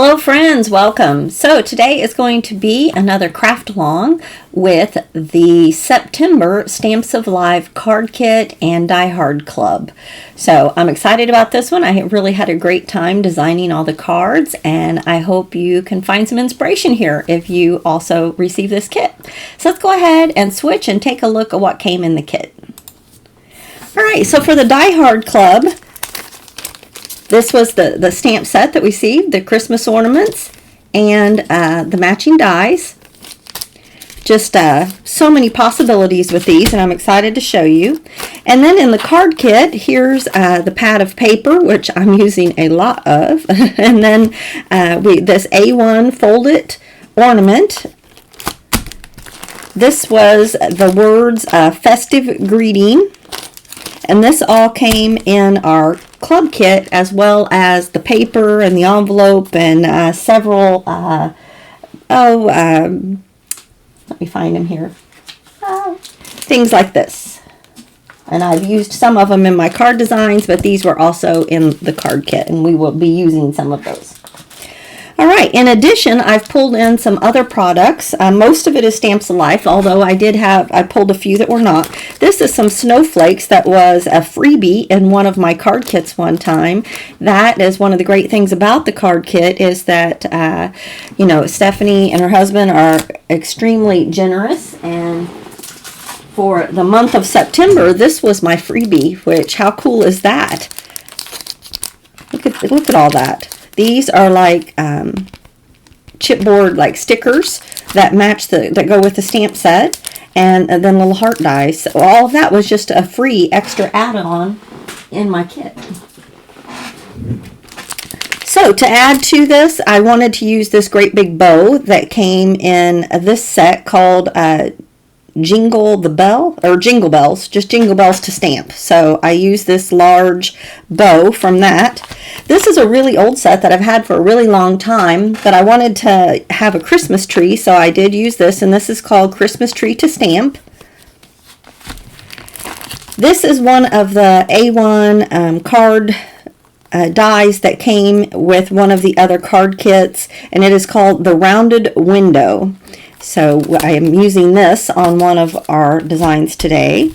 Hello friends, welcome. So today is going to be another craft along with the September Stamps of Life card kit and Die Hard Club. So I'm excited about this one. I really had a great time designing all the cards, and I hope you can find some inspiration here if you also receive this kit. So let's go ahead and switch and take a look at what came in the kit. Alright, so for the Die Hard Club, this was the stamp set that we see, the Christmas ornaments, and the matching dies. Just so many possibilities with these, and I'm excited to show you. And then in the card kit, here's the pad of paper, which I'm using a lot of. And then this A1 fold-it ornament. This was the words festive greeting. And this all came in our club kit, as well as the paper and the envelope and several, let me find them here, things like this. And I've used some of them in my card designs, but these were also in the card kit, and we will be using some of those. All right, in addition, I've pulled in some other products. Most of it is Stamps of Life, although I pulled a few that were not. This is some snowflakes that was a freebie in one of my card kits one time. That is one of the great things about the card kit, is that, Stephanie and her husband are extremely generous, and for the month of September, this was my freebie, which, how cool is that? Look at all that. These are like chipboard like stickers that match that go with the stamp set, and then little heart dies. So all of that was just a free extra add-on in my kit. So to add to this, I wanted to use this great big bow that came in this set called Jingle Bells, just Jingle Bells to stamp. So I use this large bow from that. This is a really old set that I've had for a really long time, but I wanted to have a Christmas tree, so I did use this, and this is called Christmas Tree to Stamp. This is one of the A1 card dies that came with one of the other card kits, and it is called the Rounded Window. So I am using this on one of our designs today.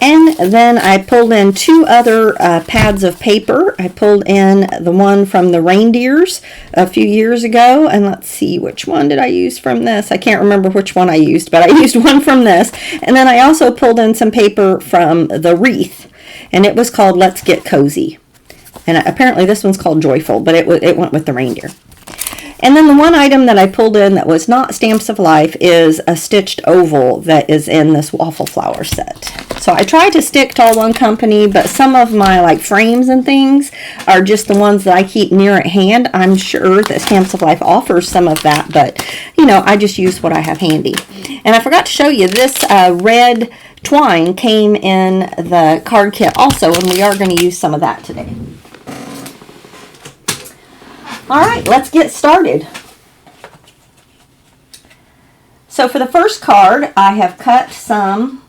And then I pulled in two other pads of paper. I pulled in the one from the reindeers a few years ago. And let's see, which one did I use from this? I can't remember which one I used, but I used one from this. And then I also pulled in some paper from the wreath. And it was called Let's Get Cozy. And apparently this one's called Joyful, but it went with the reindeer. And then the one item that I pulled in that was not Stamps of Life is a stitched oval that is in this waffle flower set. So I tried to stick to all one company, but some of my frames and things are just the ones that I keep near at hand. I'm sure that Stamps of Life offers some of that, but I just use what I have handy. And I forgot to show you this red twine came in the card kit also, and we are going to use some of that today. All right, let's get started. So for the first card, I have cut some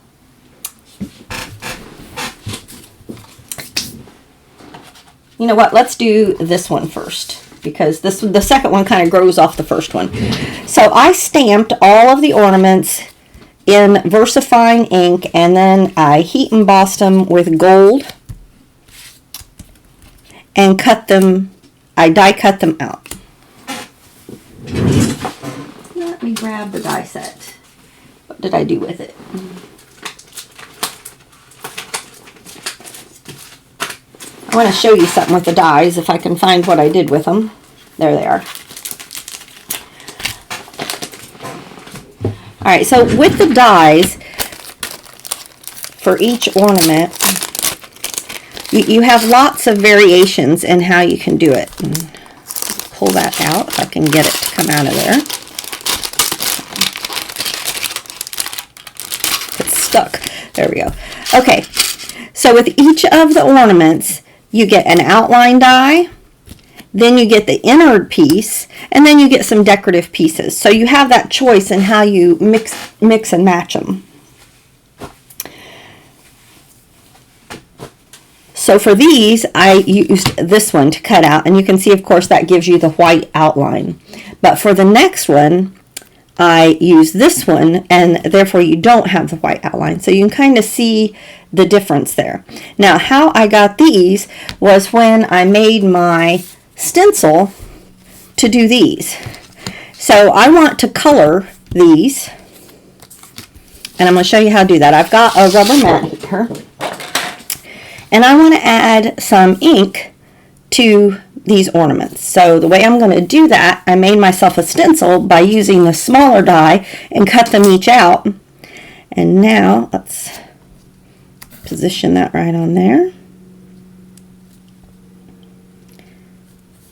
let's do this one first, because the second one kind of grows off the first one. So I stamped all of the ornaments in VersaFine ink, and then I heat embossed them with gold and I die cut them out. Let me grab the die set. What did I do with it? I want to show you something with the dies, if I can find what I did with them. There they are. Alright, so with the dies, for each ornament, you have lots of variations in how you can do it. Pull that out if I can get it to come out of there. It's stuck. There we go. Okay, so with each of the ornaments, you get an outline die, then you get the inner piece, and then you get some decorative pieces. So you have that choice in how you mix and match them. So for these, I used this one to cut out, and you can see, of course, that gives you the white outline. But for the next one, I use this one, and therefore you don't have the white outline. So you can kind of see the difference there. Now, how I got these was when I made my stencil to do these. So I want to color these, and I'm going to show you how to do that. I've got a rubber mat here, and I want to add some ink to these ornaments. So the way I'm going to do that, I made myself a stencil by using the smaller die and cut them each out. And now let's position that right on there.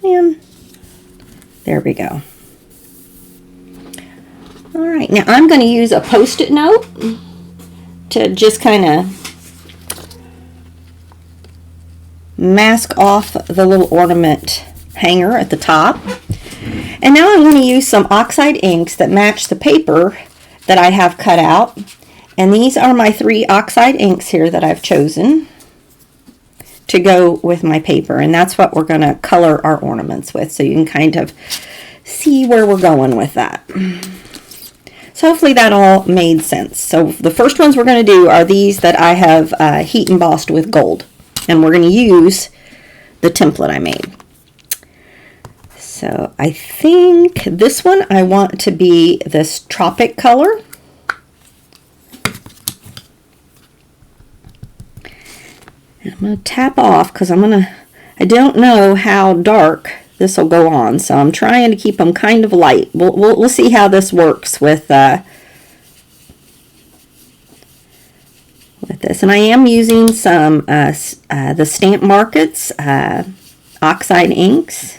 And there we go. All right, now I'm going to use a Post-it note to just kind of mask off the little ornament hanger at the top. And now I'm going to use some oxide inks that match the paper that I have cut out. And these are my 3 oxide inks here that I've chosen to go with my paper. And that's what we're going to color our ornaments with, so you can kind of see where we're going with that. So hopefully that all made sense. So the first ones we're going to do are these that I have heat embossed with gold. And we're going to use the template I made. So I think this one I want to be this tropic color. And I'm going to tap off because I don't know how dark this will go on. So I'm trying to keep them kind of light. We'll see how this works with this. And I am using some the Stamp Markets oxide inks.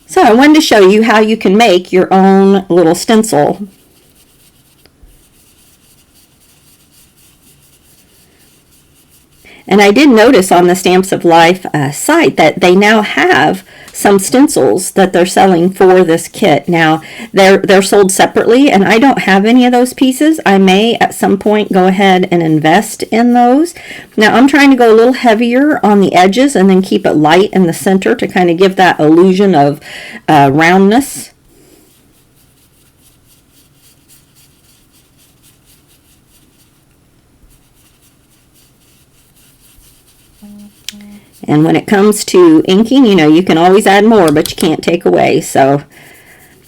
So I wanted to show you how you can make your own little stencil. And I did notice on the Stamps of Life site that they now have some stencils that they're selling for this kit. Now, they're sold separately, and I don't have any of those pieces. I may at some point go ahead and invest in those. Now, I'm trying to go a little heavier on the edges and then keep it light in the center to kind of give that illusion of roundness. And when it comes to inking, you know, you can always add more, but you can't take away. So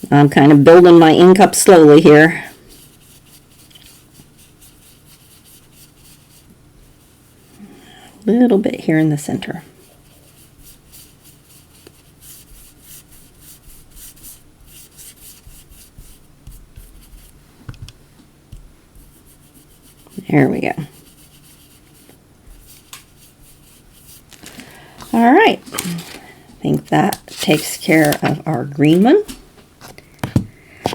I'm kind of building my ink up slowly here. A little bit here in the center. There we go. All right, I think that takes care of our green one.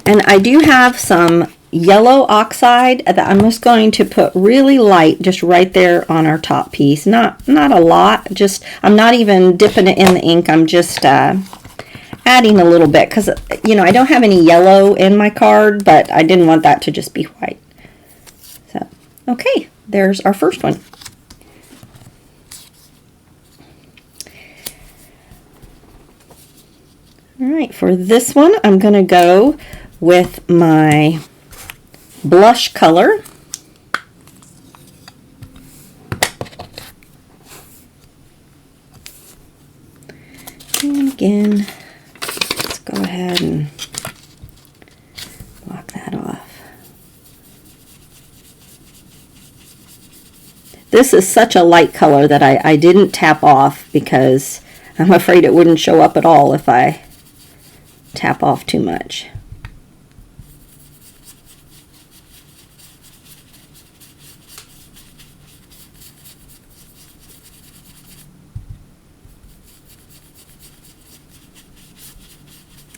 And I do have some yellow oxide that I'm just going to put really light just right there on our top piece. Not a lot, just I'm not even dipping it in the ink. I'm just adding a little bit because, you know, I don't have any yellow in my card, but I didn't want that to just be white. So, okay, there's our first one. All right, for this one, I'm going to go with my blush color. And again, let's go ahead and block that off. This is such a light color that I didn't tap off because I'm afraid it wouldn't show up at all if I tap off too much.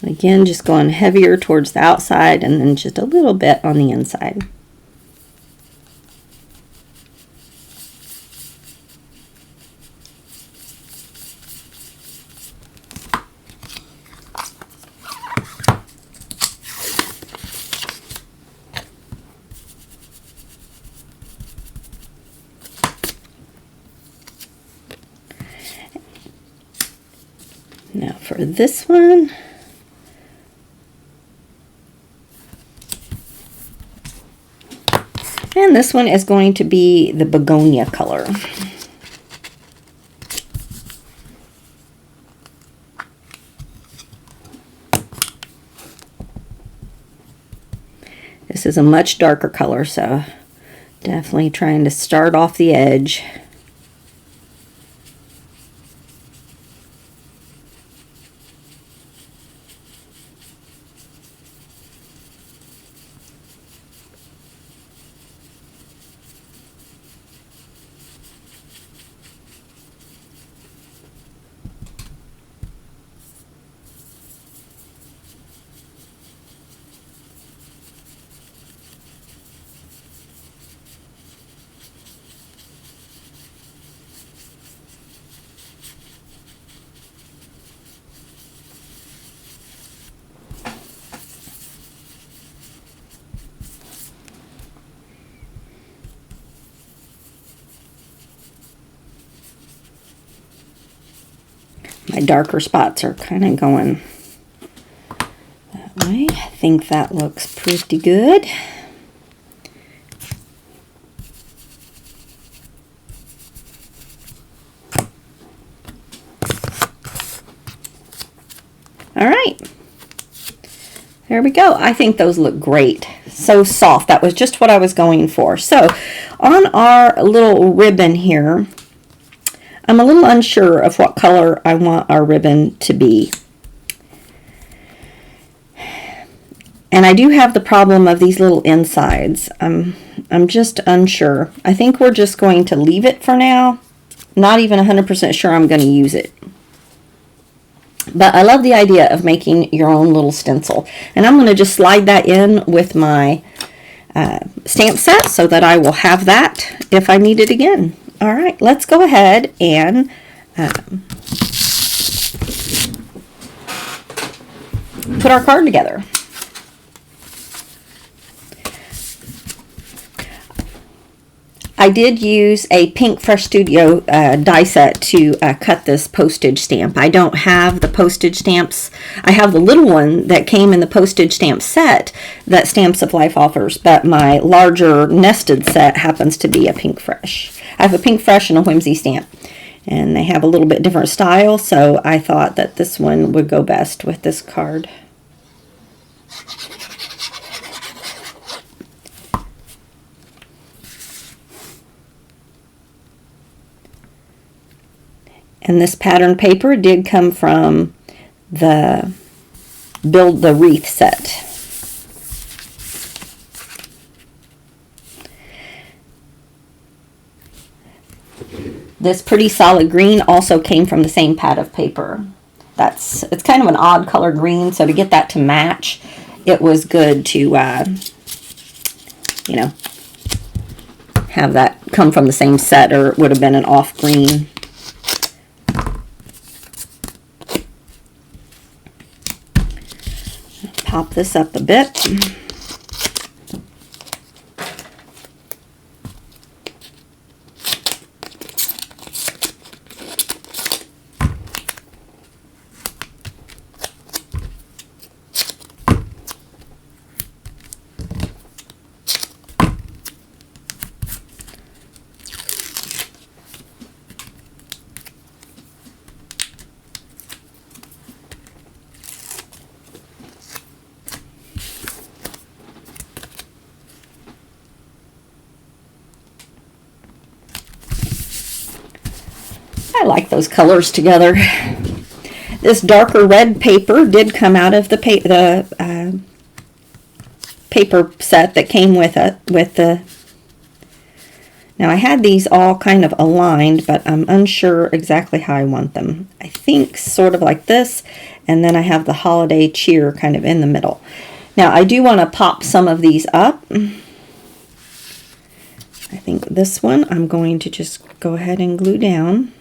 Again, just going heavier towards the outside and then just a little bit on the inside. for this one. And this one is going to be the begonia color. This is a much darker color, so definitely trying to start off the edge. My darker spots are kind of going that way. I think that looks pretty good. All right. There we go. I think those look great. So soft. That was just what I was going for. So on our little ribbon here, I'm a little unsure of what color I want our ribbon to be. And I do have the problem of these little insides. I'm just unsure. I think we're just going to leave it for now. Not even 100% sure I'm going to use it. But I love the idea of making your own little stencil. And I'm going to just slide that in with my stamp set so that I will have that if I need it again. All right, let's go ahead and put our card together. I did use a Pink Fresh Studio die set to cut this postage stamp. I don't have the postage stamps. I have the little one that came in the postage stamp set that Stamps of Life offers, but my larger nested set happens to be a Pink Fresh. I have a Pink Fresh and a Whimsy stamp, and they have a little bit different style, so I thought that this one would go best with this card. And this pattern paper did come from the Build the Wreath set. This pretty solid green also came from the same pad of paper. It's kind of an odd color green, so to get that to match, it was good to, you know, have that come from the same set, or it would have been an off green. Pop this up a bit. I like those colors together. This darker red paper did come out of the paper set that came with it. Now I had these all kind of aligned, but I'm unsure exactly how I want them. I think sort of like this, and then I have the holiday cheer kind of in the middle. Now I do want to pop some of these up. I think this one I'm going to just go ahead and glue down.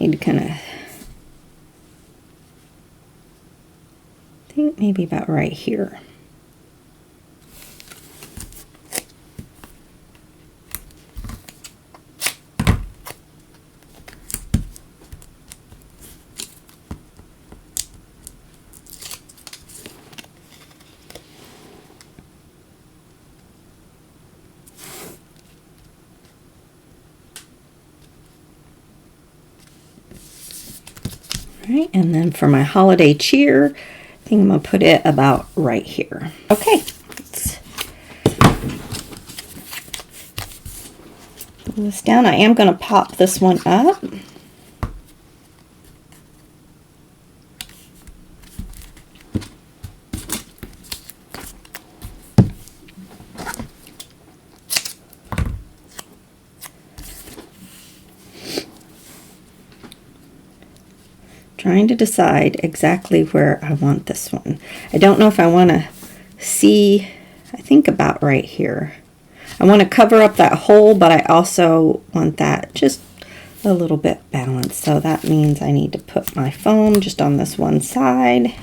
Need to kind of think maybe about right here. Right, and then for my holiday cheer, I think I'm going to put it about right here. Okay, let's pull this down. I am going to pop this one up. Trying to decide exactly where I want this one. I don't know if I want to see, I think about right here. I want to cover up that hole, but I also want that just a little bit balanced. So that means I need to put my foam just on this one side.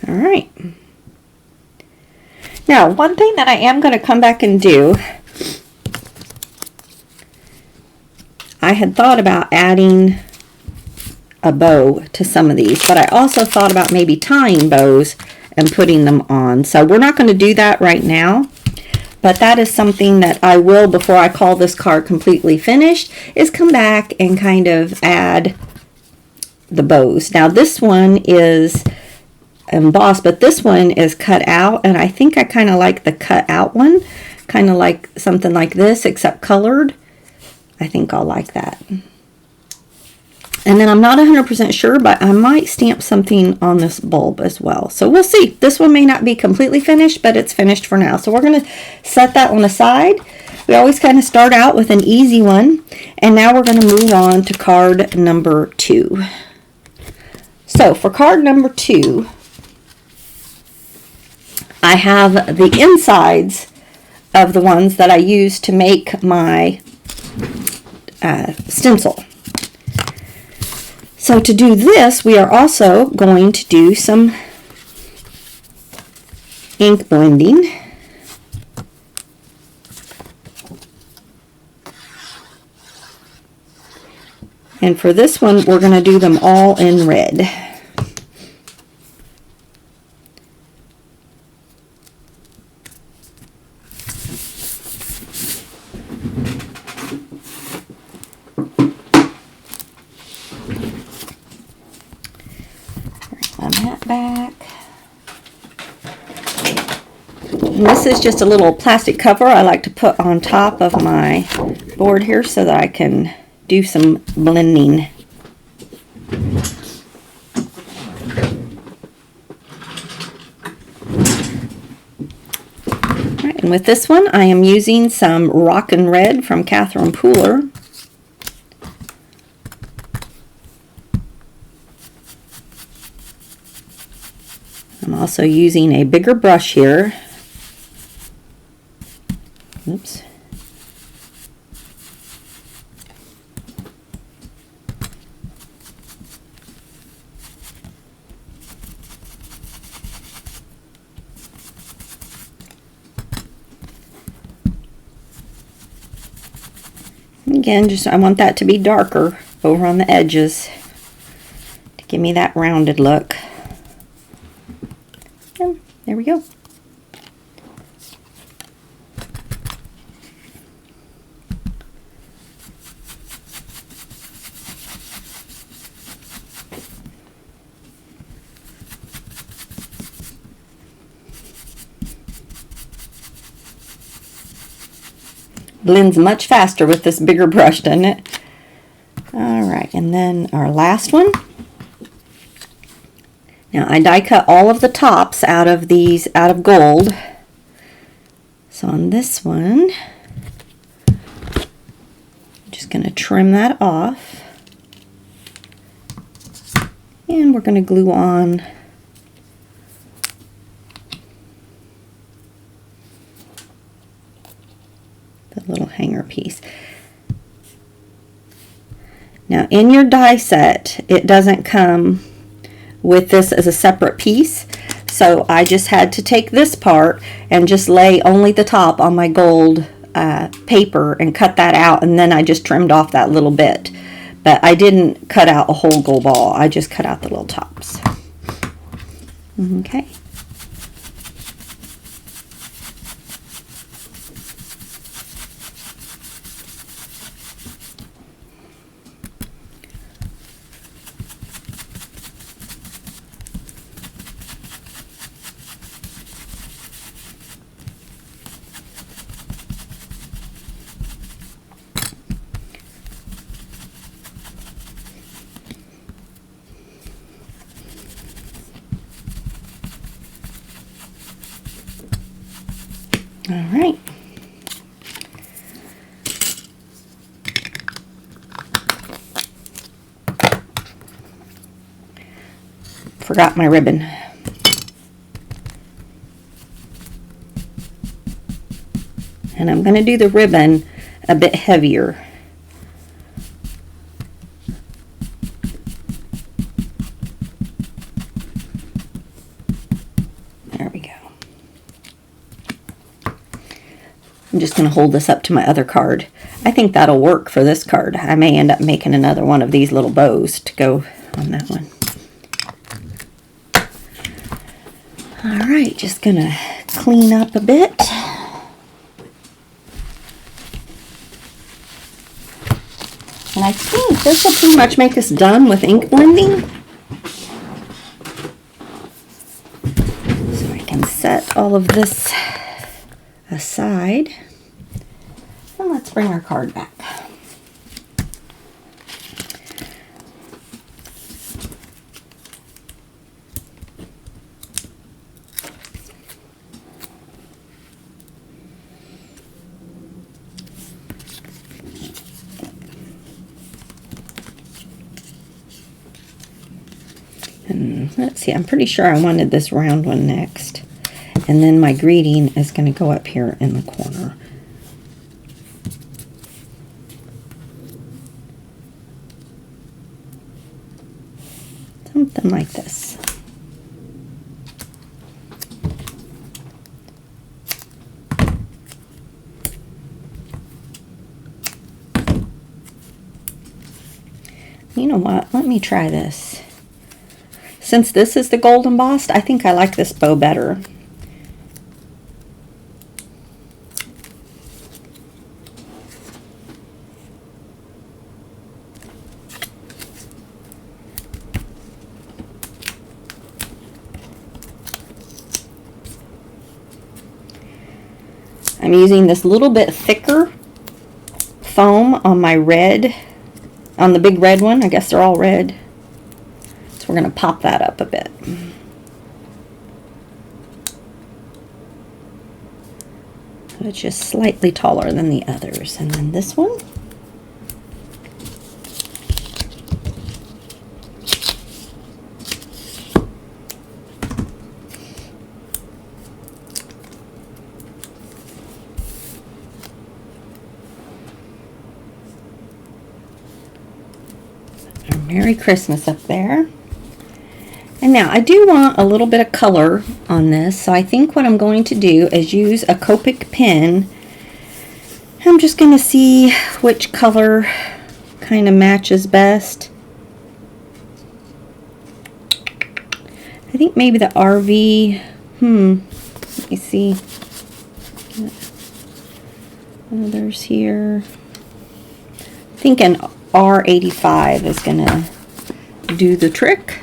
All right. Now, one thing that I am going to come back and do, I had thought about adding a bow to some of these, but I also thought about maybe tying bows and putting them on. So we're not going to do that right now, but that is something that I will, before I call this card completely finished, is come back and kind of add the bows. Now this one is embossed, but this one is cut out, and I think I kind of like the cut out one, kind of like something like this except colored. I think I'll like that. And then I'm not 100% sure, but I might stamp something on this bulb as well. So we'll see. This one may not be completely finished, but it's finished for now. So we're going to set that one aside. We always kind of start out with an easy one, and now we're going to move on to card number 2. So for card number 2, I have the insides of the ones that I use to make my stencil. So to do this, we are also going to do some ink blending. And for this one, we're going to do them all in red. Back. And this is just a little plastic cover I like to put on top of my board here so that I can do some blending. Alright, and with this one I am using some Rockin' Red from Catherine Pooler. I'm also using a bigger brush here. Oops. Again, just I want that to be darker over on the edges to give me that rounded look. And there we go. Blends much faster with this bigger brush, doesn't it? Alright, and then our last one. Now I die cut all of the tops out of these out of gold. So on this one, I'm just going to trim that off. And we're going to glue on the little hanger piece. Now in your die set, it doesn't come with this as a separate piece, so I just had to take this part and just lay only the top on my gold paper and cut that out, and then I just trimmed off that little bit. But I didn't cut out a whole gold ball, I just cut out the little tops. Okay. All right. Forgot my ribbon. And I'm going to do the ribbon a bit heavier. There we go. I'm just going to hold this up to my other card. I think that'll work for this card. I may end up making another one of these little bows to go on that one. All right, just going to clean up a bit. And I think this will pretty much make us done with ink blending. So I can set all of this aside. And let's bring our card back. And let's see, I'm pretty sure I wanted this round one next. And then my greeting is going to go up here in the corner. Something like this. You know what? Let me try this. Since this is the gold embossed, I think I like this bow better. I'm using this little bit thicker foam on my red, on the big red one. I guess they're all red. So we're going to pop that up a bit. So it's just slightly taller than the others. And then this one. Merry Christmas up there. And now I do want a little bit of color on this, so I think what I'm going to do is use a Copic pen. I'm just going to see which color kind of matches best. I think maybe the RV, let me see. Others here. I think an R85 is going to do the trick.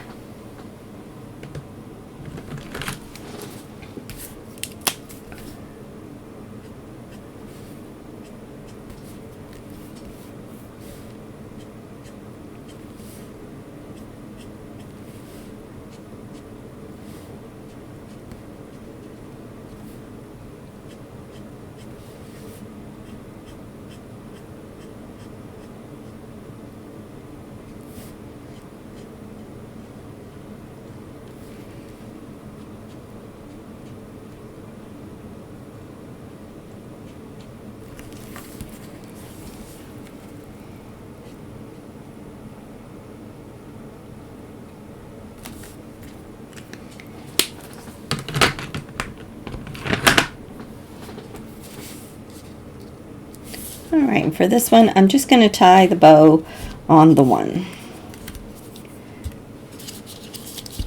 All right, and for this one, I'm just going to tie the bow on the one.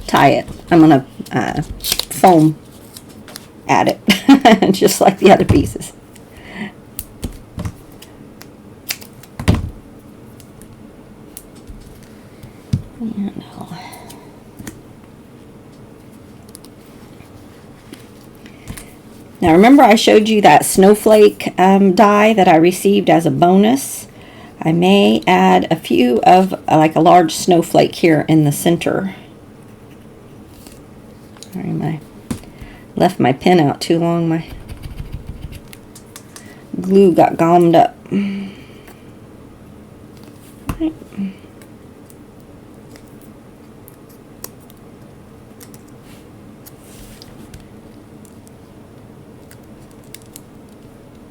Tie it. I'm going to foam at it, just like the other pieces. Now remember I showed you that snowflake die that I received as a bonus. I may add a few of like a large snowflake here in the center. Sorry, I left my pin out too long. My glue got gummed up. Right.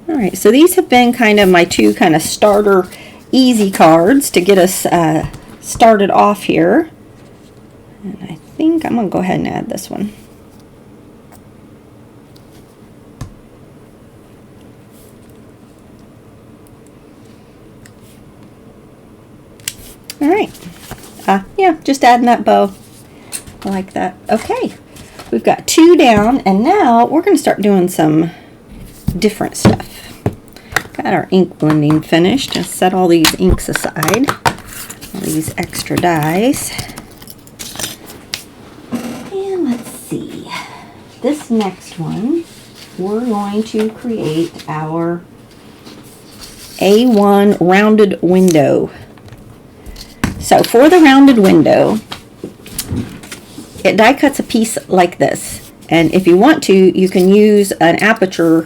All right, so these have been kind of my two kind of starter easy cards to get us started off here. And I think I'm going to go ahead and add this one. All right. Yeah, just adding that bow. I like that. Okay, we've got two down, and now we're going to start doing some different stuff. Got our ink blending finished. Just set all these inks aside, all these extra dies. And let's see, this next one, we're going to create our A1 rounded window. So for the rounded window, it die cuts a piece like this. And if you want to, you can use an aperture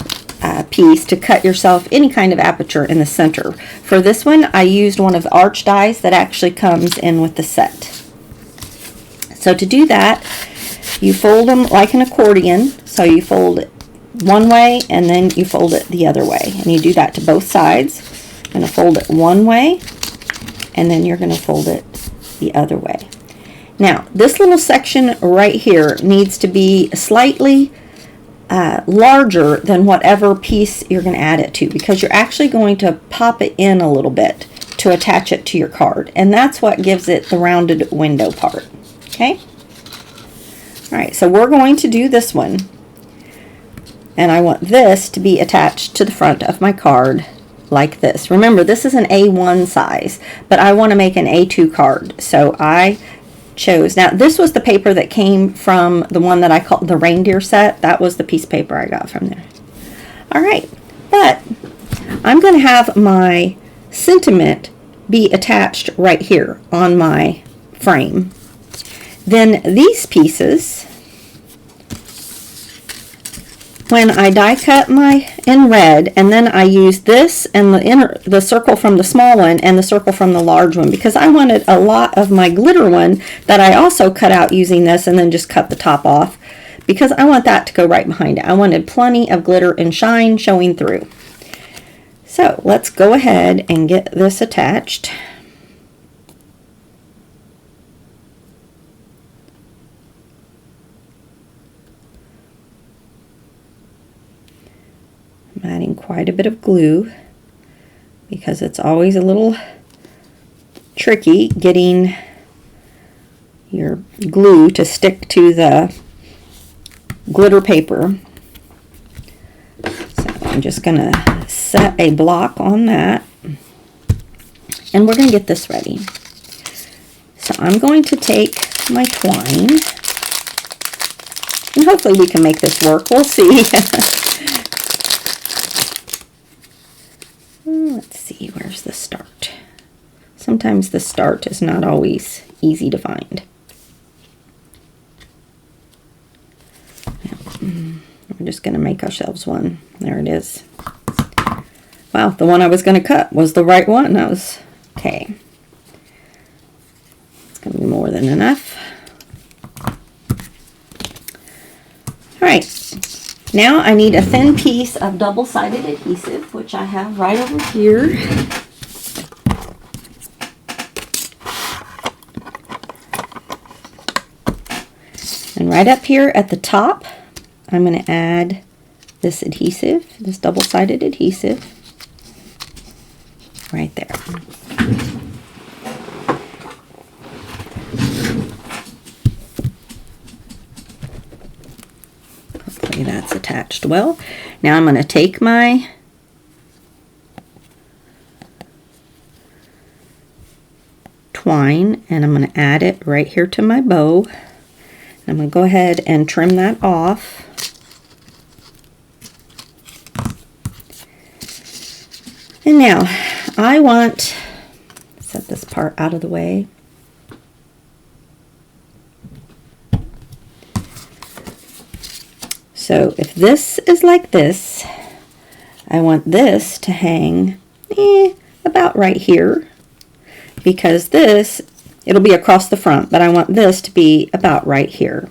piece to cut yourself any kind of aperture in the center. For this one, I used one of the arch dies that actually comes in with the set. So to do that, you fold them like an accordion. So you fold it one way and then you fold it the other way. And you do that to both sides. You're going to fold it one way and then you're going to fold it the other way. Now, this little section right here needs to be slightly larger than whatever piece you're going to add it to, because you're actually going to pop it in a little bit to attach it to your card, and that's what gives it the rounded window part. Okay, all right, so we're going to do this one, and I want this to be attached to the front of my card like this. Remember, this is an A1 size, but I want to make an A2 card, so I chose, now this was the paper that came from the one that I called the reindeer set. That was the piece of paper I got from there. All right, but I'm going to have my sentiment be attached right here on my frame. Then these pieces, when I die cut my in red, and then I use this and the circle from the small one and the circle from the large one, because I wanted a lot of my glitter one that I also cut out using this and then just cut the top off, because I want that to go right behind it. I wanted plenty of glitter and shine showing through. So let's go ahead and get this attached. I'm adding quite a bit of glue because it's always a little tricky getting your glue to stick to the glitter paper. So I'm just going to set a block on that, and we're going to get this ready. So I'm going to take my twine, and hopefully we can make this work. We'll see. Let's see, where's the start? Sometimes the start is not always easy to find. We're just going to make ourselves one. There it is. Wow, the one I was going to cut was the right one. That was okay. It's going to be more than enough. All right. Now I need a thin piece of double-sided adhesive, which I have right over here. And right up here at the top, I'm going to add this adhesive, this double-sided adhesive. right there. Hopefully that's attached well. Now I'm going to take my twine and I'm going to add it right here to my bow. I'm going to go ahead and trim that off. And now I want to set this part out of the way. So if this is like this, I want this to hang about right here, because this, it'll be across the front, but I want this to be about right here.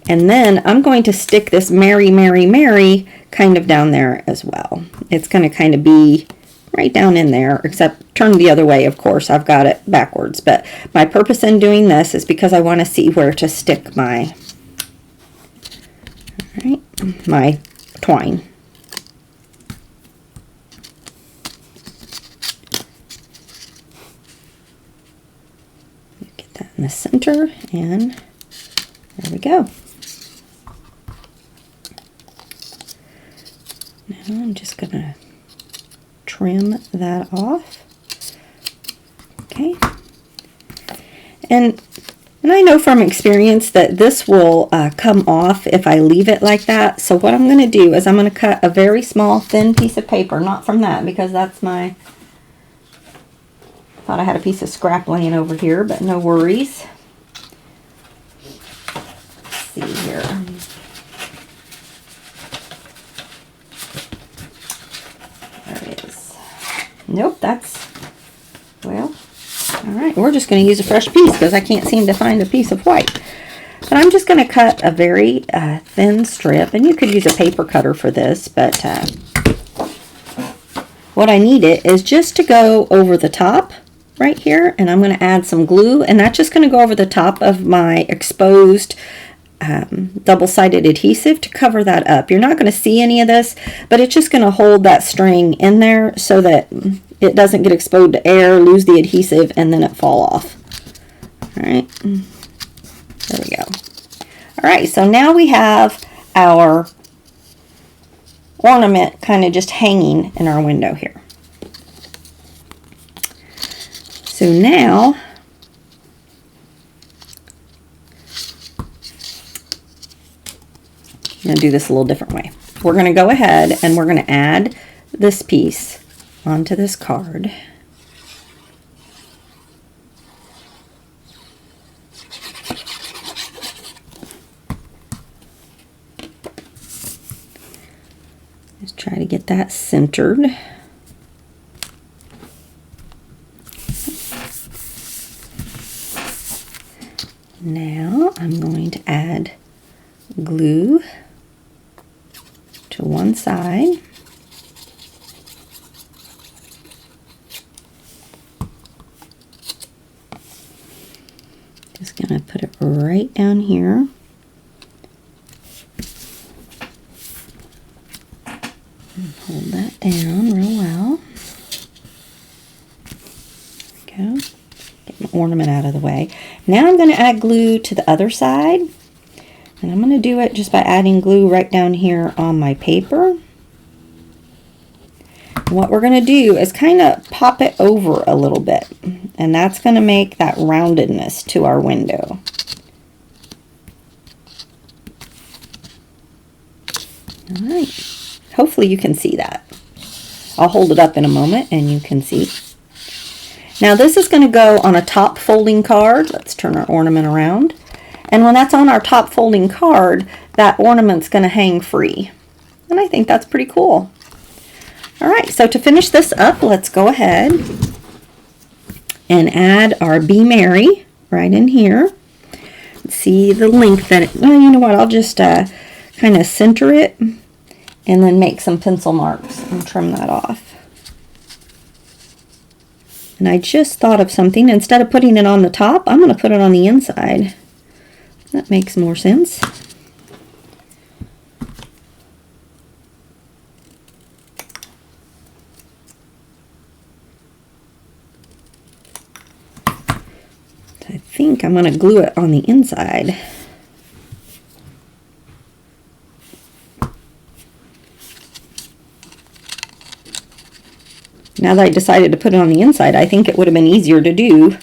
And then I'm going to stick this Mary, Mary, Mary kind of down there as well. It's going to kind of be right down in there, except turn the other way, of course. I've got it backwards, but my purpose in doing this is because I want to see where to stick my, my twine. Get that in the center, and there we go. Now I'm just going to trim that off. Okay. And I know from experience that this will come off if I leave it like that. So what I'm going to do is I'm going to cut a very small thin piece of paper, not from that, because that's my, thought I had a piece of scrap laying over here, but no worries. Let's see here. There it is. Nope, that's, well, all right, we're just going to use a fresh piece because I can't seem to find a piece of white. But I'm just going to cut a very thin strip, and you could use a paper cutter for this, but what I need it is just to go over the top right here, and I'm going to add some glue, and that's just going to go over the top of my exposed double-sided adhesive to cover that up. You're not going to see any of this, but it's just going to hold that string in there so that it doesn't get exposed to air, lose the adhesive, and then it fall off. All right, there we go. All right, so now we have our ornament kind of just hanging in our window here. So now I'm going to do this a little different way. We're going to go ahead and we're going to add this piece onto this card. Just try to get that centered. Now I'm going to add glue to one side. Just going to put it right down here. And hold that down real well. There we go. Get my ornament out of the way. Now I'm going to add glue to the other side. And I'm going to do it just by adding glue right down here on my paper. And what we're going to do is kind of pop it over a little bit. And that's going to make that roundedness to our window. All right. Hopefully you can see that. I'll hold it up in a moment and you can see. Now this is going to go on a top folding card. Let's turn our ornament around. And when that's on our top folding card, that ornament's going to hang free. And I think that's pretty cool. All right, so to finish this up, let's go ahead and add our Be Merry right in here. See the length that it, well, you know what, I'll just kind of center it and then make some pencil marks and trim that off. And I just thought of something. Instead of putting it on the top, I'm going to put it on the inside. That makes more sense. I'm going to glue it on the inside. Now that I decided to put it on the inside, I think it would have been easier to do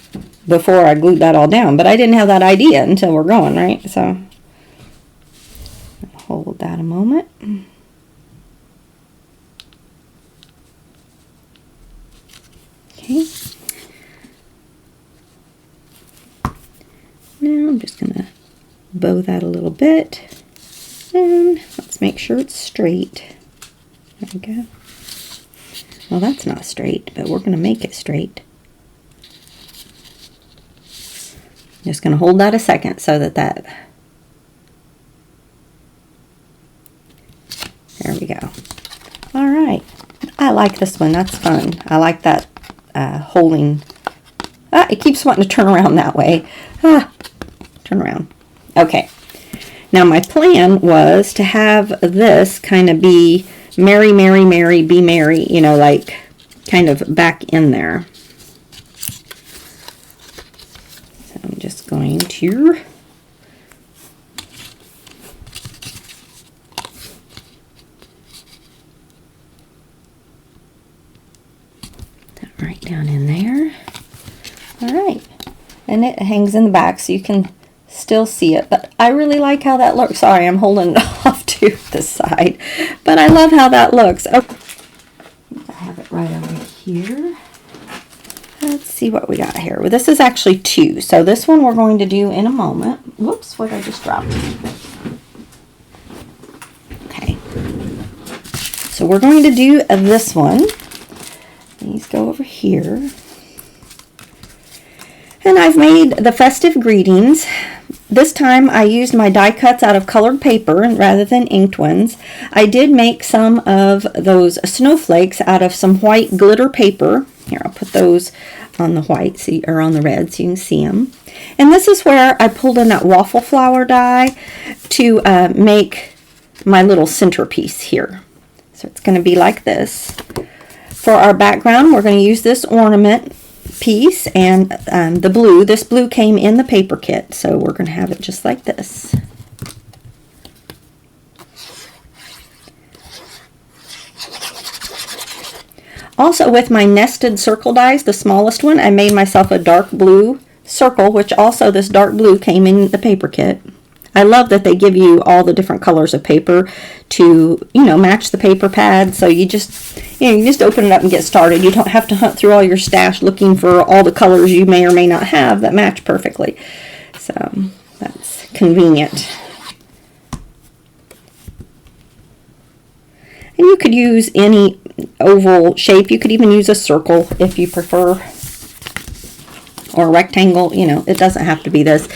before I glued that all down. But I didn't have that idea until we're going, right? So, hold that a moment. Okay. Now I'm just going to bow that a little bit. And let's make sure it's straight. There we go. Well, that's not straight, but we're going to make it straight. Just going to hold that a second so that there we go. All right. I like this one. That's fun. I like that holding. It keeps wanting to turn around that way. Turn around. Okay. Now my plan was to have this kind of be Mary, Mary, Mary, be merry, you know, like kind of back in there. So I'm just going to that right down in there. All right. And it hangs in the back so you can still see it, but I really like how that looks. Sorry, I'm holding it off to the side, but I love how that looks. Okay. I have it right over here. Let's see what we got here. Well, this is actually 2, so this one we're going to do in a moment. Whoops, what did I just drop? Okay, so we're going to do this one. These go over here. And I've made the festive greetings. This time I used my die cuts out of colored paper rather than inked ones. I did make some of those snowflakes out of some white glitter paper. Here, I'll put those on the white, or on the red, so you can see them. And this is where I pulled in that waffle flower die to make my little centerpiece here. So it's going to be like this. For our background, we're going to use this ornament piece and the blue. This blue came in the paper kit, so we're going to have it just like this. Also, with my nested circle dies, the smallest one, I made myself a dark blue circle, which also this dark blue came in the paper kit. I love that they give you all the different colors of paper to, you know, match the paper pad. So you just, you just open it up and get started. You don't have to hunt through all your stash looking for all the colors you may or may not have that match perfectly. So that's convenient. And you could use any oval shape. You could even use a circle if you prefer. Or a rectangle, you know, it doesn't have to be this.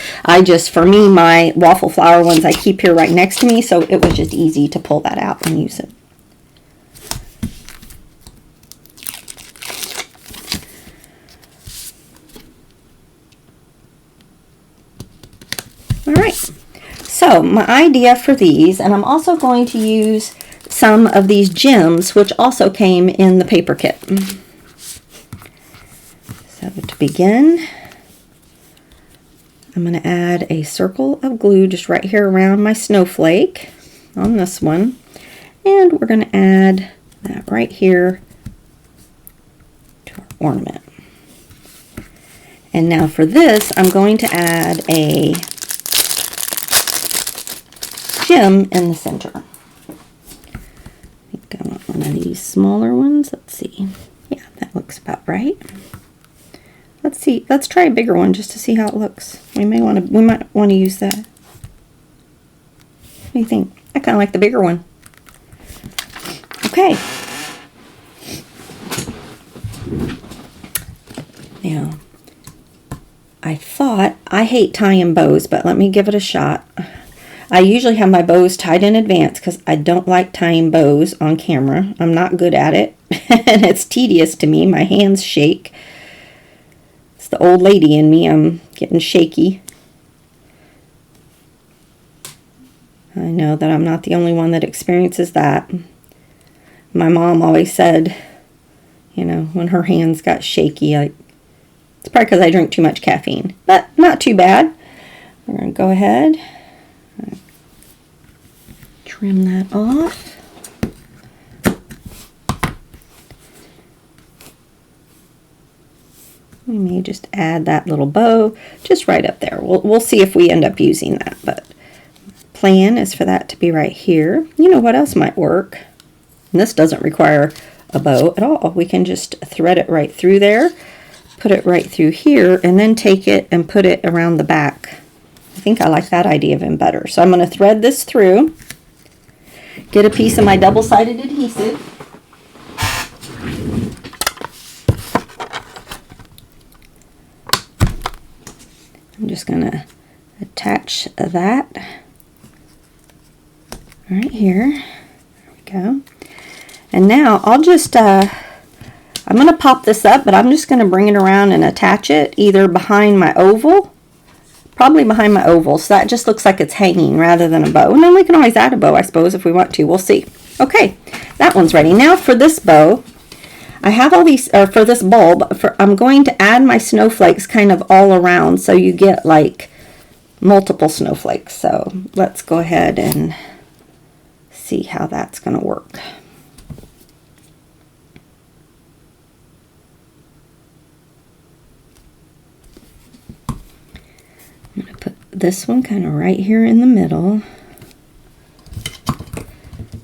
For me, my waffle flower ones I keep here right next to me, so it was just easy to pull that out and use it. All right, so my idea for these, and I'm also going to use some of these gems, which also came in the paper kit. So to begin, I'm going to add a circle of glue just right here around my snowflake on this one. And we're going to add that right here to our ornament. And now for this, I'm going to add a gem in the center. I think I want one of these smaller ones. Let's see. Yeah, that looks about right. Let's see. Let's try a bigger one just to see how it looks. We might want to use that. What do you think? I kind of like the bigger one. Okay. Now, I hate tying bows, but let me give it a shot. I usually have my bows tied in advance because I don't like tying bows on camera. I'm not good at it, and it's tedious to me. My hands shake. It's the old lady in me. I'm getting shaky. I know that I'm not the only one that experiences that. My mom always said, you know, when her hands got shaky, like, It's probably because I drink too much caffeine, but not too bad. We're going to go ahead, trim that off. We may just add that little bow just right up there. We'll see if we end up using that, but plan is for that to be right here. You know what else might work? And this doesn't require a bow at all. We can just thread it right through there, put it right through here, and then take it and put it around the back. I think I like that idea even better. So I'm going to thread this through, get a piece of my double-sided adhesive. I'm just going to attach that right here. There we go. And now I'll just, I'm going to pop this up, but I'm just going to bring it around and attach it either behind my oval, probably behind my oval, so that just looks like it's hanging rather than a bow. And then we can always add a bow, I suppose, if we want to. We'll see. Okay, that one's ready. Now for this bow, I have all these, or for this bulb, I'm going to add my snowflakes kind of all around so you get like multiple snowflakes. So let's go ahead and see how that's going to work. I'm going to put this one kind of right here in the middle.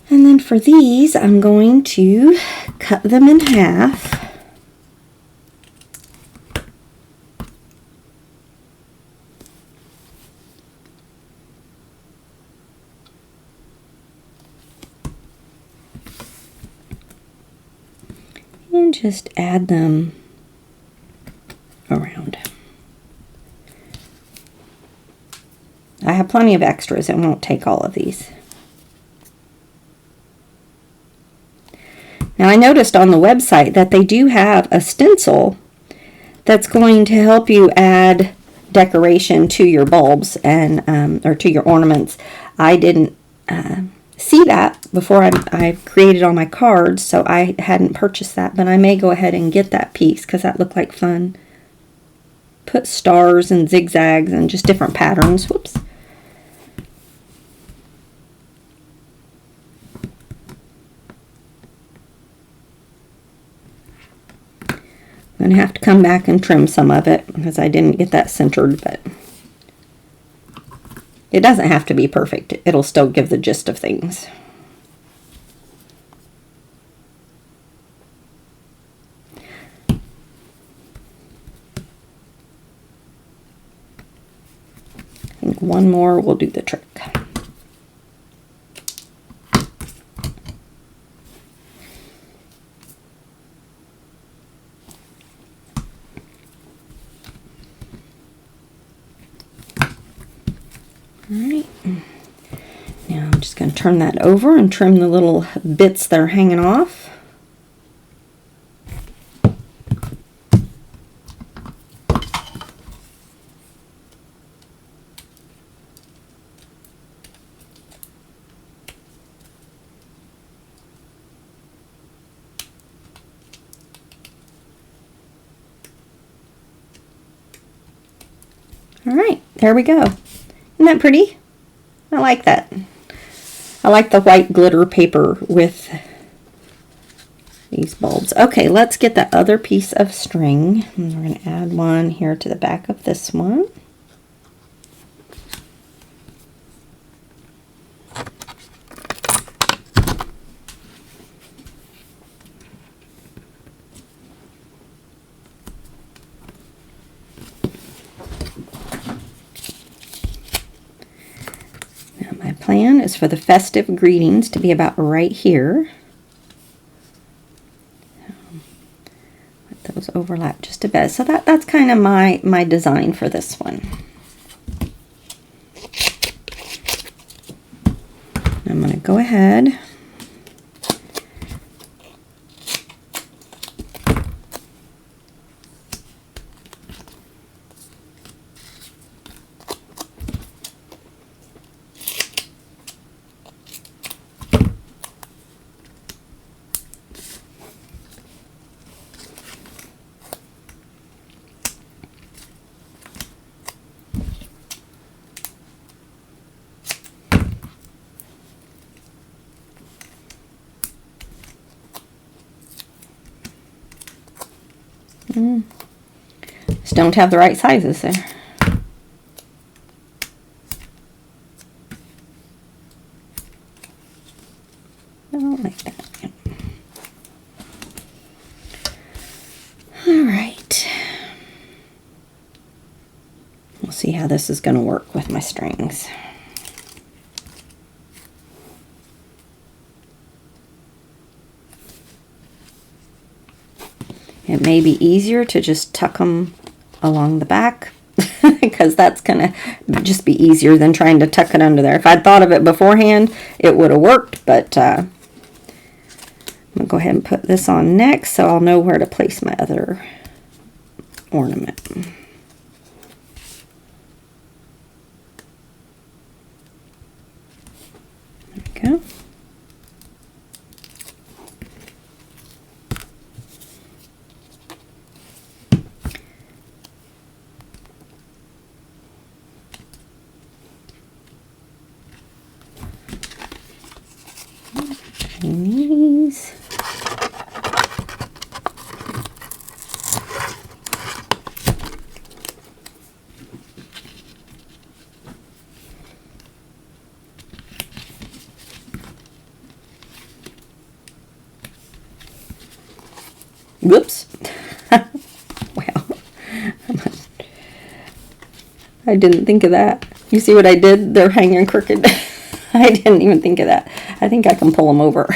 And then for these, I'm going to cut them in half. And just add them around. I have plenty of extras and won't take all of these. Now I noticed on the website that they do have a stencil that's going to help you add decoration to your bulbs and or to your ornaments. I didn't see that before I created all my cards, so I hadn't purchased that, but I may go ahead and get that piece because that looked like fun. Put stars and zigzags and just different patterns. Whoops. I'm going to have to come back and trim some of it because I didn't get that centered, but it doesn't have to be perfect. It'll still give the gist of things. I think one more will do the trick. Alright, now I'm just going to turn that over and trim the little bits that are hanging off. Alright, there we go. Isn't that pretty? I like that. I like the white glitter paper with these bulbs. Okay, let's get the other piece of string. And we're going to add one here to the back of this one. Plan is for the festive greetings to be about right here. Let those overlap just a bit. So that's kind of my design for this one. I'm going to go ahead . Just don't have the right sizes there. I don't like that. All right. We'll see how this is going to work with my strings. It may be easier to just tuck them along the back because that's going to just be easier than trying to tuck it under there. If I'd thought of it beforehand, it would have worked, but I'm going to go ahead and put this on next so I'll know where to place my other ornament. There we go. These. Whoops. Well, I didn't think of that. You see what I did? They're hanging crooked. I didn't even think of that. I think I can pull them over.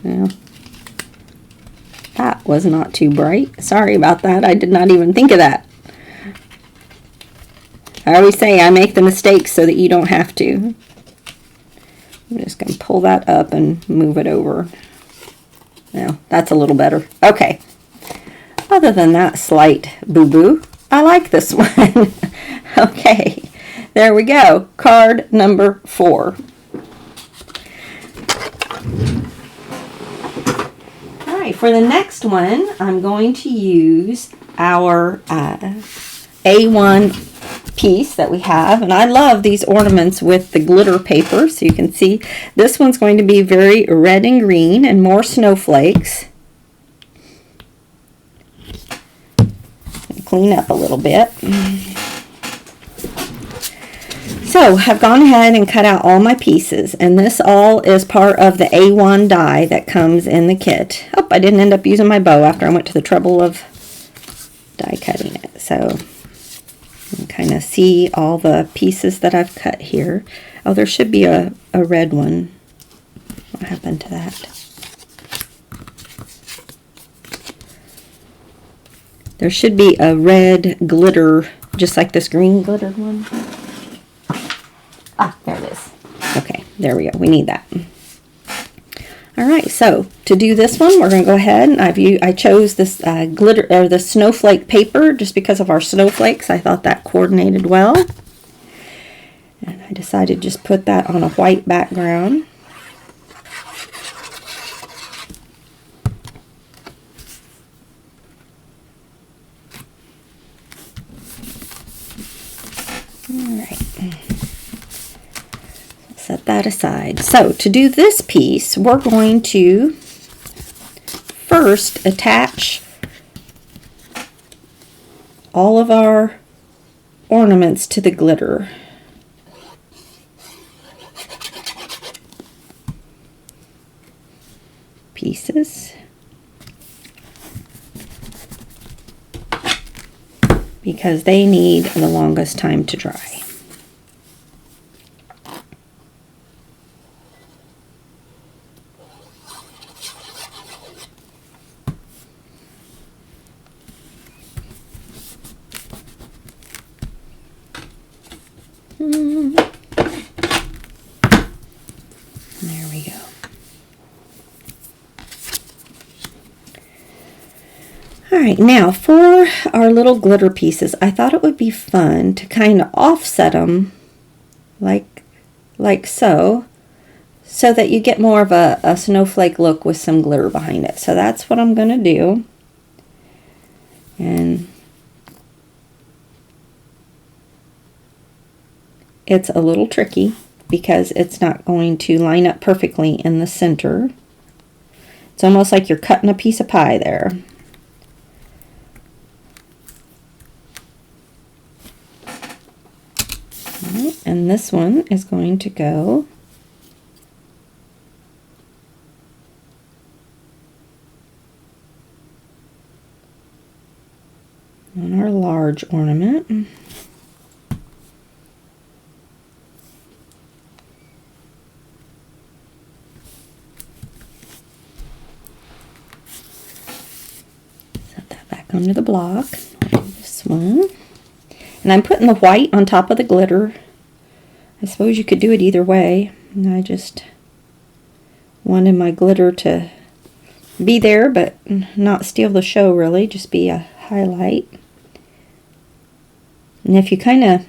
Yeah. That was not too bright. Sorry about that. I did not even think of that. I always say I make the mistakes so that you don't have to. I'm just going to pull that up and move it over. Now, that's a little better. Okay. Other than that slight boo-boo, I like this one. Okay. There we go. Card number 4. All right. For the next one, I'm going to use our A1 piece that we have, and I love these ornaments with the glitter paper, so you can see this one's going to be very red and green and more snowflakes. Clean up a little bit. So I've gone ahead and cut out all my pieces, and this all is part of the A1 die that comes in the kit. Oh, I didn't end up using my bow after I went to the trouble of die cutting it. So you can kind of see all the pieces that I've cut here. Oh, there should be a red one. What happened to that? There should be a red glitter, just like this green glittered one. Ah, there it is. Okay, there we go. We need that. All right, so to do this one, we're going to go ahead and I chose this glitter or the snowflake paper just because of our snowflakes. I thought that coordinated well, and I decided to just put that on a white background. All right. Set that aside. So to do this piece, we're going to first attach all of our ornaments to the glitter. Pieces. Because they need the longest time to dry. There we go. All right, now for our little glitter pieces, I thought it would be fun to kind of offset them like so that you get more of a snowflake look with some glitter behind it. So that's what I'm going to do. And it's a little tricky because it's not going to line up perfectly in the center. It's almost like you're cutting a piece of pie there. All right, and this one is going to go on our large ornament. Set that back onto the block. This one. And I'm putting the white on top of the glitter. I suppose you could do it either way. And I just wanted my glitter to be there, but not steal the show really, just be a highlight. And if you kind of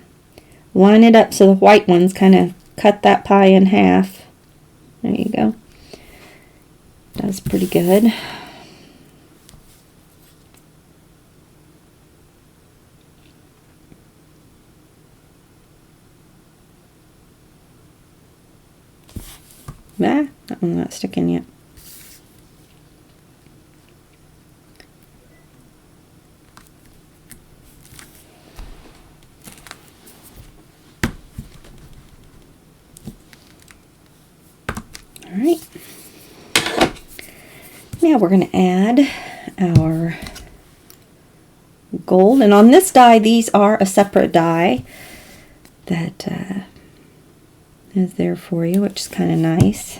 line it up so the white ones kind of cut that pie in half. There you go. That's pretty good. Ah, that one's not sticking yet. All right. Now we're going to add our gold. And on this die, these are a separate die that is there for you, which is kind of nice.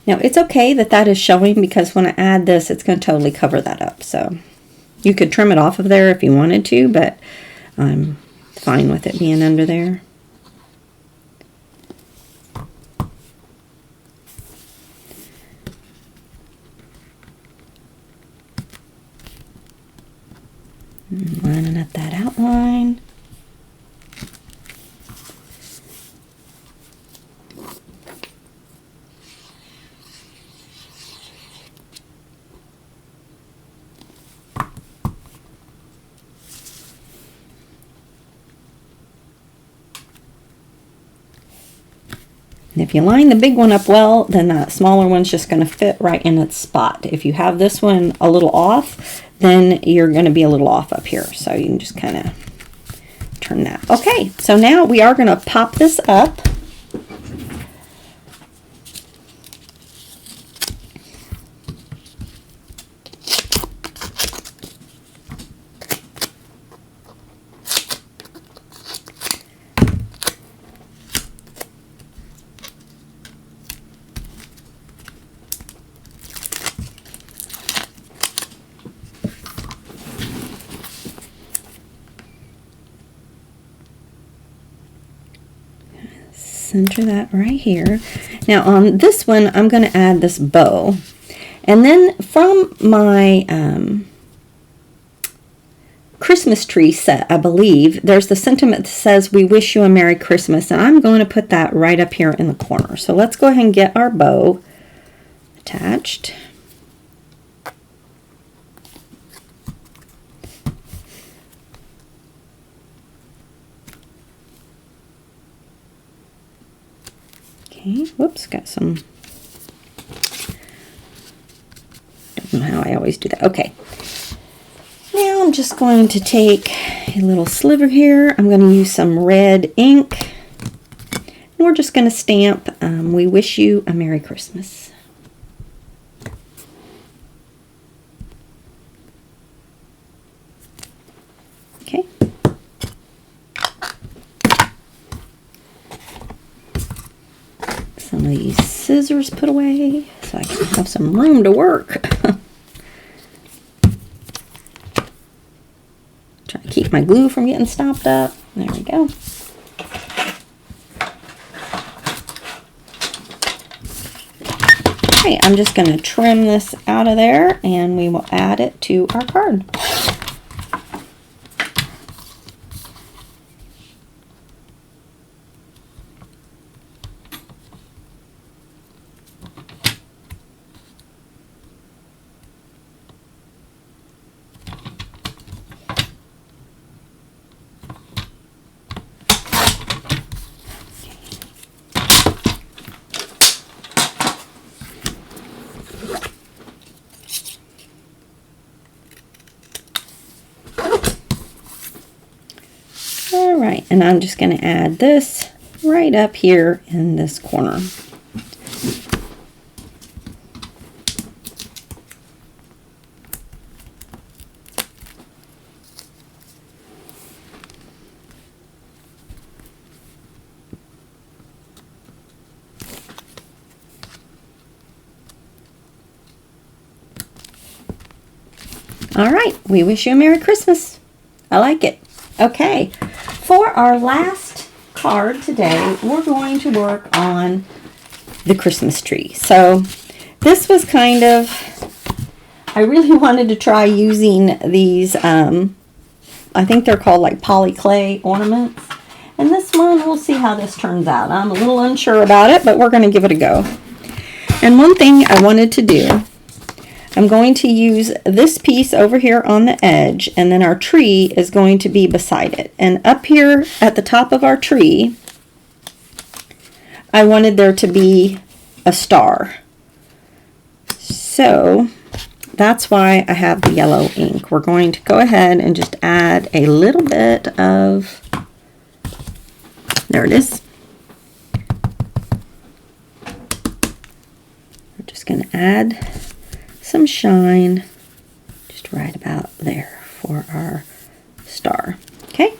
Now it's okay that that is showing, because when I add this, it's going to totally cover that up. So you could trim it off of there if you wanted to, but I'm fine with it being under there. Lining up that outline. And if you line the big one up well, then that smaller one's just going to fit right in its spot. If you have this one a little off, then you're going to be a little off up here. So you can just kind of turn that. Okay, so now we are going to pop this up. Center that right here. Now on this one, I'm going to add this bow. And then from my Christmas tree set, I believe, there's the sentiment that says, "We wish you a Merry Christmas." And I'm going to put that right up here in the corner. So let's go ahead and get our bow attached. Okay, whoops, got some, don't know how I always do that. Okay, now I'm just going to take a little sliver here. I'm going to use some red ink, and we're just going to stamp, "We wish you a Merry Christmas." Okay. Some of these scissors put away so I can have some room to work. Try to keep my glue from getting stopped up. There we go. Okay, I'm just going to trim this out of there and we will add it to our card. All right, and I'm just going to add this right up here in this corner. All right, we wish you a Merry Christmas. I like it. Okay, for our last card today, we're going to work on the Christmas tree. So this was kind of, I really wanted to try using these, I think they're called like poly clay ornaments. And this one, we'll see how this turns out. I'm a little unsure about it, but we're going to give it a go. And one thing I wanted to do, I'm going to use this piece over here on the edge, and then our tree is going to be beside it. And up here at the top of our tree, I wanted there to be a star. So that's why I have the yellow ink. We're going to go ahead and just add a little bit of, there it is. We're just going to add some shine just right about there for our star. Okay,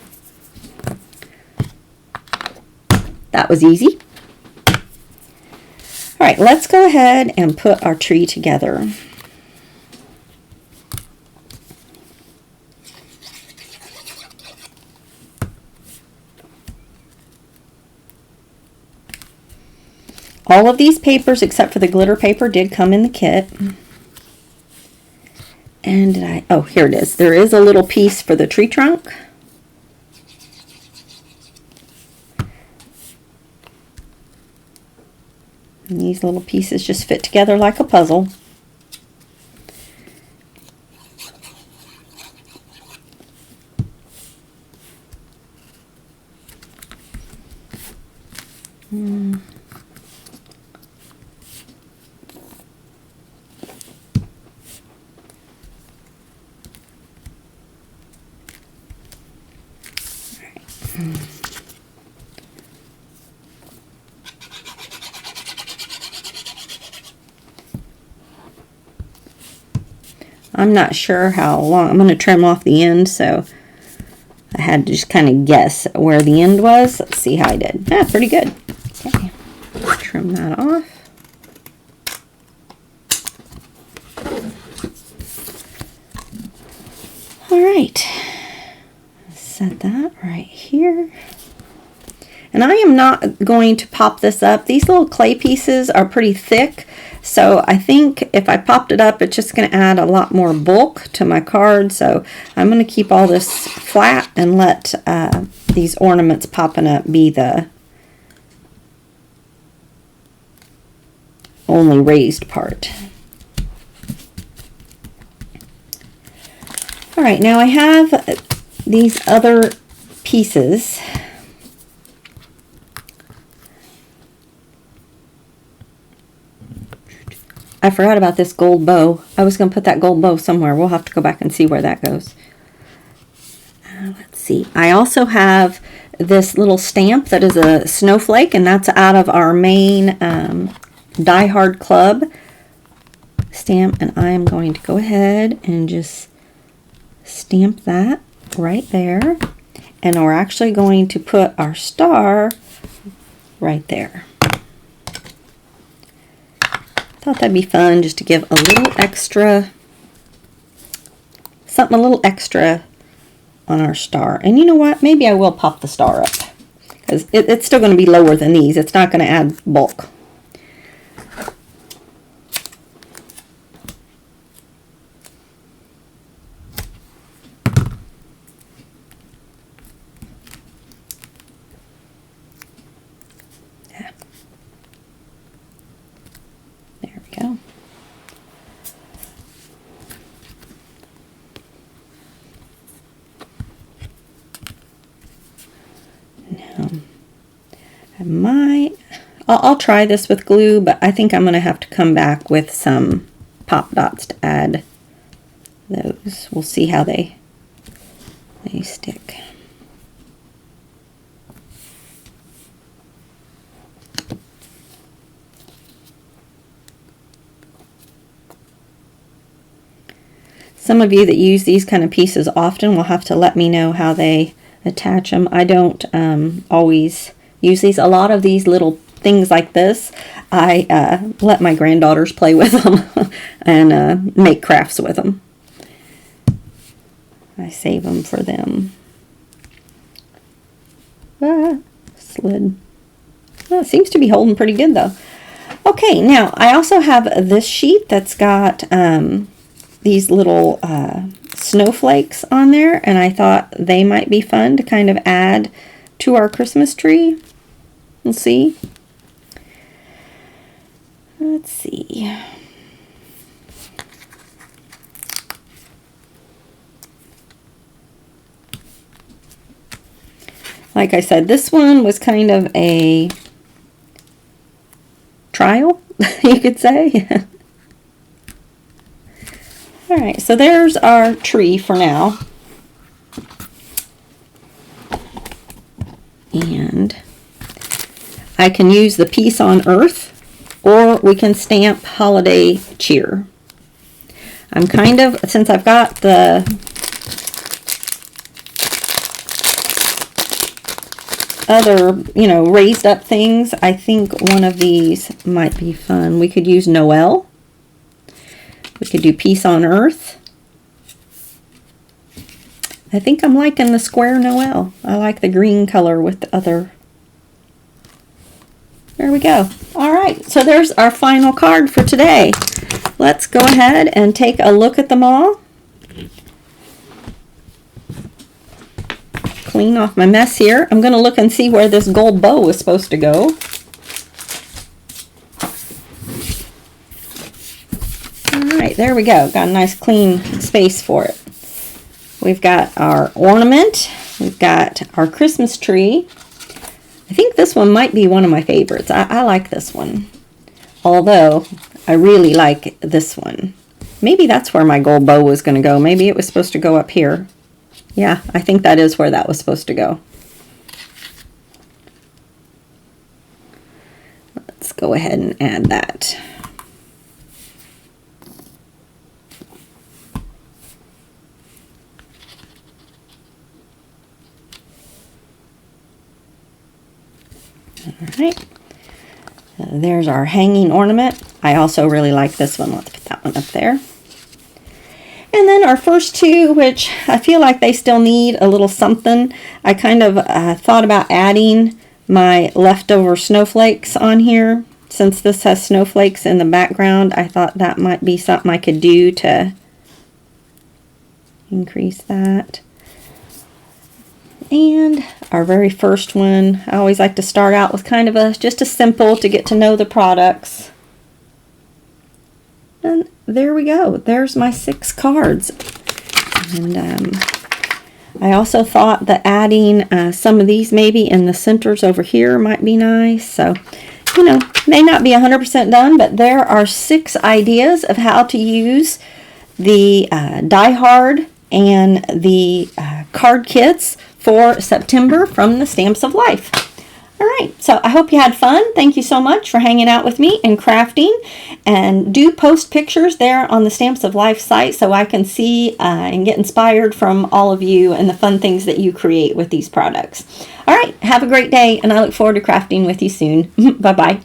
that was easy. All right, let's go ahead and put our tree together. All of these papers except for the glitter paper did come in the kit. And did I, oh, here it is. There is a little piece for the tree trunk. And these little pieces just fit together like a puzzle. I'm not sure how long. I'm going to trim off the end, so I had to just kind of guess where the end was. Let's see how I did. Yeah, pretty good. Okay, trim that off. All right, set that right here. And I am not going to pop this up. These little clay pieces are pretty thick, so I think if I popped it up, it's just going to add a lot more bulk to my card. So I'm going to keep all this flat and let these ornaments popping up be the only raised part. All right, now I have these other pieces. I forgot about this gold bow. I was going to put that gold bow somewhere. We'll have to go back and see where that goes. Let's see. I also have this little stamp that is a snowflake, and that's out of our main Die Hard Club stamp. And I am going to go ahead and just stamp that right there. And we're actually going to put our star right there. Thought that'd be fun just to give a little extra, something a little extra on our star. And you know what? Maybe I will pop the star up because it's still going to be lower than these. It's not going to add bulk. I'll try this with glue, but I think I'm going to have to come back with some pop dots to add those. We'll see how they stick. Some of you that use these kind of pieces often will have to let me know how they attach them. I don't always use these. A lot of these little things like this, I let my granddaughters play with them and make crafts with them. I save them for them. Slid. Well, it seems to be holding pretty good though. Okay, now I also have this sheet that's got these little snowflakes on there, and I thought they might be fun to kind of add to our Christmas tree. We'll see. Let's see. Like I said, this one was kind of a trial, you could say. All right, so there's our tree for now. And I can use the Peace on Earth, or we can stamp Holiday Cheer. I'm kind of, since I've got the other, raised up things, I think one of these might be fun. We could use Noel. We could do Peace on Earth. I think I'm liking the square Noel. I like the green color with the other. There we go. All right, so there's our final card for today. Let's go ahead and take a look at them all. Clean off my mess here. I'm going to look and see where this gold bow was supposed to go. All right, there we go. Got a nice clean space for it. We've got our ornament. We've got our Christmas tree. I think this one might be one of my favorites. I like this one. Although, I really like this one. Maybe that's where my gold bow was going to go. Maybe it was supposed to go up here. Yeah, I think that is where that was supposed to go. Let's go ahead and add that. All right. There's our hanging ornament. I also really like this one. Let's put that one up there. And then our first two, which I feel like they still need a little something. I kind of thought about adding my leftover snowflakes on here. Since this has snowflakes in the background, I thought that might be something I could do to increase that. And our very first one, I always like to start out with kind of just a simple to get to know the products. And there we go. There's my 6 cards. And I also thought that adding some of these maybe in the centers over here might be nice. So, may not be 100% done, but there are 6 ideas of how to use the Die Hard and the card kits for September from the Stamps of Life. All right, so I hope you had fun. Thank you so much for hanging out with me and crafting. And do post pictures there on the Stamps of Life site so I can see and get inspired from all of you and the fun things that you create with these products. All right, have a great day, and I look forward to crafting with you soon. Bye-bye.